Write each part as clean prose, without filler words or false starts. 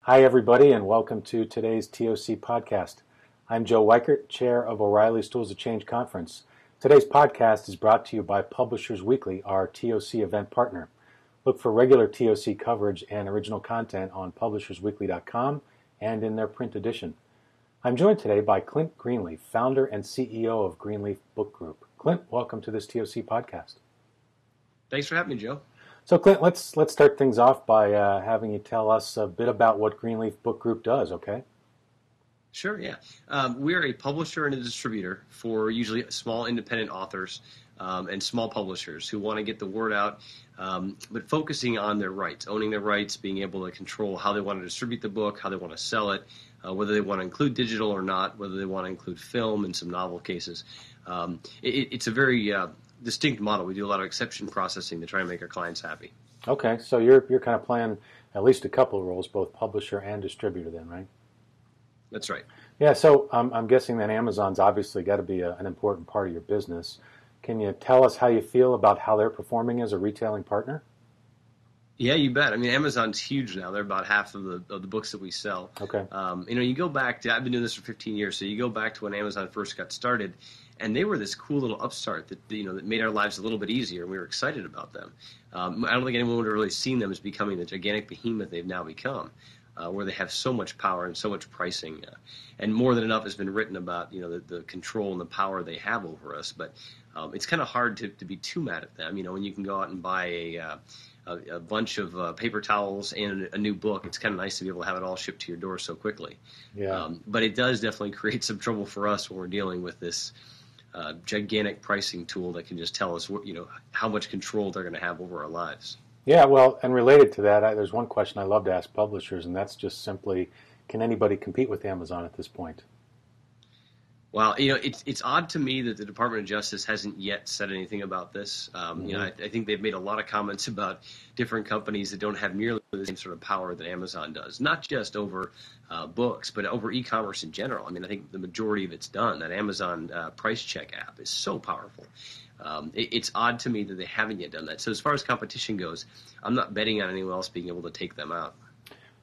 Hi, everybody, and welcome to today's TOC podcast. I'm Joe Weichert, chair of O'Reilly's Tools of Change Conference. Today's podcast is brought to you by Publishers Weekly, our TOC event partner. Look for regular TOC coverage and original content on publishersweekly.com and in their print edition. I'm joined today by Clint Greenleaf, founder and CEO of Greenleaf Book Group. Clint, welcome to this TOC podcast. Thanks for having me, Joe. So, Clint, let's start things off by having you tell us a bit about what Greenleaf Book Group does, okay? Sure, yeah. We're a publisher and a distributor for usually small independent authors and small publishers who want to get the word out, but focusing on their rights, owning their rights, being able to control how they want to distribute the book, how they want to sell it, whether they want to include digital or not, whether they want to include film in some novel cases. It's a very distinct model. We do a lot of exception processing to try and make our clients happy. Okay, so you're kind of playing at least a couple of roles, both publisher and distributor then, right? That's right. Yeah, so I'm guessing that Amazon's obviously got to be an important part of your business. Can you tell us how you feel about how they're performing as a retailing partner? Yeah, you bet. I mean, Amazon's huge now. They're about half of the books that we sell. Okay. You go back to, I've been doing this for 15 years, so you go back to when Amazon first got started, and they were this cool little upstart that that made our lives a little bit easier, and we were excited about them. I don't think anyone would have really seen them as becoming the gigantic behemoth they've now become, where they have so much power and so much pricing, and more than enough has been written about the control and the power they have over us. But it's kind of hard to be too mad at them. When you can go out and buy a bunch of paper towels and a new book, it's kind of nice to be able to have it all shipped to your door so quickly. Yeah. But it does definitely create some trouble for us when we're dealing with this gigantic pricing tool that can just tell us how much control they're going to have over our lives. Yeah, well, and related to that, there's one question I love to ask publishers, and that's just simply, can anybody compete with Amazon at this point? Well, it's odd to me that the Department of Justice hasn't yet said anything about this. I think they've made a lot of comments about different companies that don't have nearly the same sort of power that Amazon does, not just over books, but over e-commerce in general. I mean, I think the majority of it's done. That Amazon Price Check app is so powerful. It's odd to me that they haven't yet done that. So as far as competition goes, I'm not betting on anyone else being able to take them out.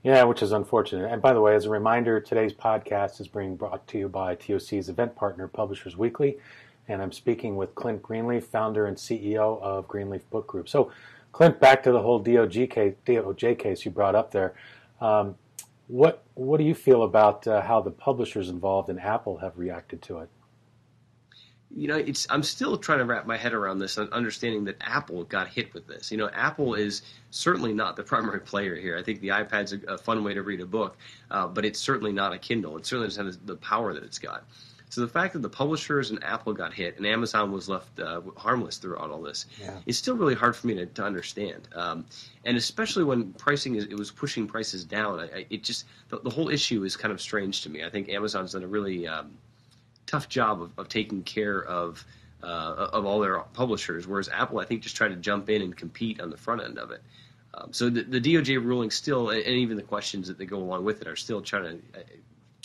Yeah, which is unfortunate. And by the way, as a reminder, today's podcast is being brought to you by TOC's event partner, Publishers Weekly, and I'm speaking with Clint Greenleaf, founder and CEO of Greenleaf Book Group. So, Clint, back to the whole DOJ case you brought up there. What do you feel about how the publishers involved in Apple have reacted to it? I'm still trying to wrap my head around this and understanding that Apple got hit with this. Apple is certainly not the primary player here. I think the iPad's a fun way to read a book, but it's certainly not a Kindle. It certainly doesn't have the power that it's got. So the fact that the publishers and Apple got hit and Amazon was left harmless throughout all this is still really hard for me to understand. And especially when it was pushing prices down, the whole issue is kind of strange to me. I think Amazon's done a really tough job of taking care of all their publishers, whereas Apple, I think, just tried to jump in and compete on the front end of it. So the DOJ ruling still, and even the questions that they go along with it, are still turning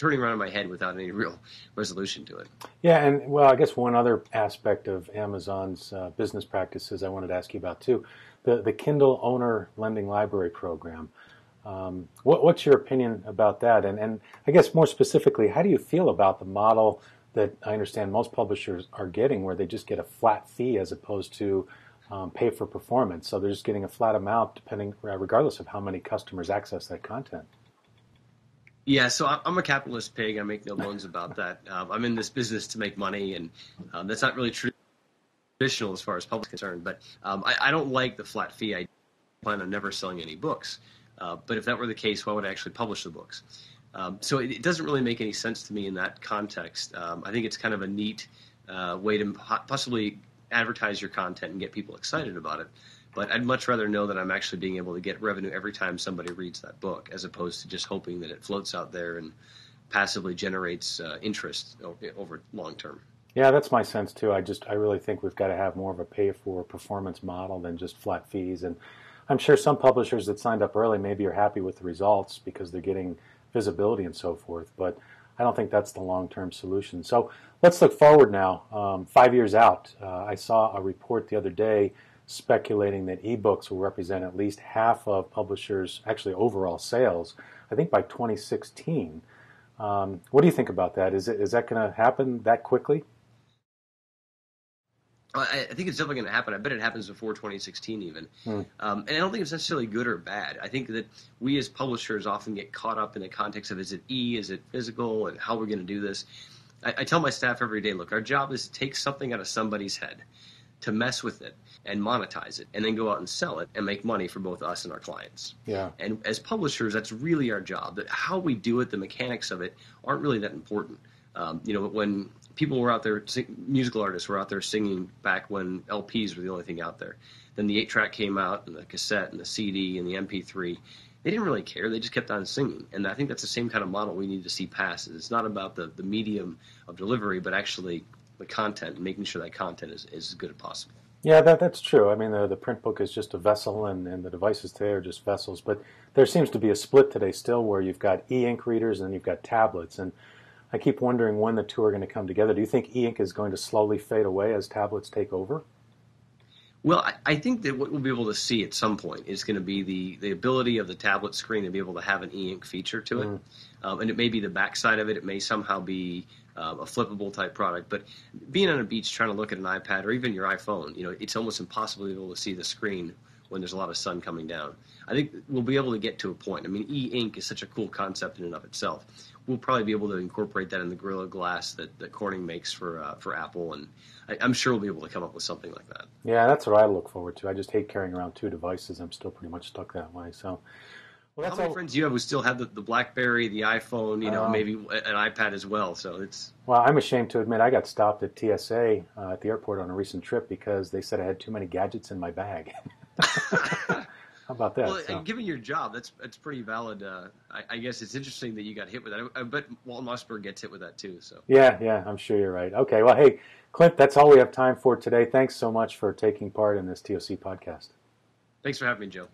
around in my head without any real resolution to it. Yeah, and well, I guess one other aspect of Amazon's business practices I wanted to ask you about too, the Kindle Owner Lending Library Program. What's your opinion about that? And I guess more specifically, how do you feel about the model that I understand most publishers are getting, where they just get a flat fee as opposed to pay for performance? So they're just getting a flat amount regardless of how many customers access that content. Yeah, so I'm a capitalist pig. I make no bones about that. I'm in this business to make money, and that's not really traditional as far as public is concerned. But I don't like the flat fee. I plan on never selling any books. But if that were the case, why would I actually publish the books? So it doesn't really make any sense to me in that context. I think it's kind of a neat way to possibly advertise your content and get people excited about it. But I'd much rather know that I'm actually being able to get revenue every time somebody reads that book, as opposed to just hoping that it floats out there and passively generates interest over long term. Yeah, that's my sense too. I really think we've got to have more of a pay-for-performance model than just flat fees. And I'm sure some publishers that signed up early maybe are happy with the results because they're getting visibility and so forth, but I don't think that's the long-term solution. So let's look forward now. 5 years out, I saw a report the other day speculating that ebooks will represent at least half of publishers' actually overall sales I think by 2016. What do you think about that? Is that going to happen that quickly? I think it's definitely going to happen. I bet it happens before 2016 even. And I don't think it's necessarily good or bad. I think that we as publishers often get caught up in the context of is it is it physical, and how we're going to do this. I tell my staff every day, look, our job is to take something out of somebody's head, to mess with it and monetize it, and then go out and sell it and make money for both us and our clients. Yeah. And as publishers, that's really our job. How we do it, the mechanics of it, aren't really that important. When people were out there, musical artists were out there singing back when LPs were the only thing out there. Then the 8-track came out, and the cassette, and the CD, and the MP3. They didn't really care. They just kept on singing. And I think that's the same kind of model we need to see pass. It's not about the medium of delivery, but actually the content, and making sure that content is as good as possible. Yeah, that's true. I mean, the print book is just a vessel, and the devices today are just vessels. But there seems to be a split today still where you've got e-ink readers and you've got tablets. And I keep wondering when the two are going to come together. Do you think e-ink is going to slowly fade away as tablets take over? Well, I think that what we'll be able to see at some point is going to be the ability of the tablet screen to be able to have an e-ink feature to it. And it may be the backside of it. It may somehow be a flippable type product. But being on a beach trying to look at an iPad or even your iPhone, it's almost impossible to be able to see the screen when there's a lot of sun coming down. I think we'll be able to get to a point. I mean, e-ink is such a cool concept in and of itself. We'll probably be able to incorporate that in the Gorilla Glass that Corning makes for Apple, and I'm sure we'll be able to come up with something like that. Yeah, that's what I look forward to. I just hate carrying around two devices. I'm still pretty much stuck that way. So, well, how many friends do you have who still have the BlackBerry, the iPhone, maybe an iPad as well? So it's. Well, I'm ashamed to admit I got stopped at TSA at the airport on a recent trip because they said I had too many gadgets in my bag. How about that? Well, given your job, that's pretty valid. I guess it's interesting that you got hit with that. I bet Walt Mossberg gets hit with that too. So yeah, I'm sure you're right. Okay, well, hey, Clint, that's all we have time for today. Thanks so much for taking part in this TOC podcast. Thanks for having me, Joe.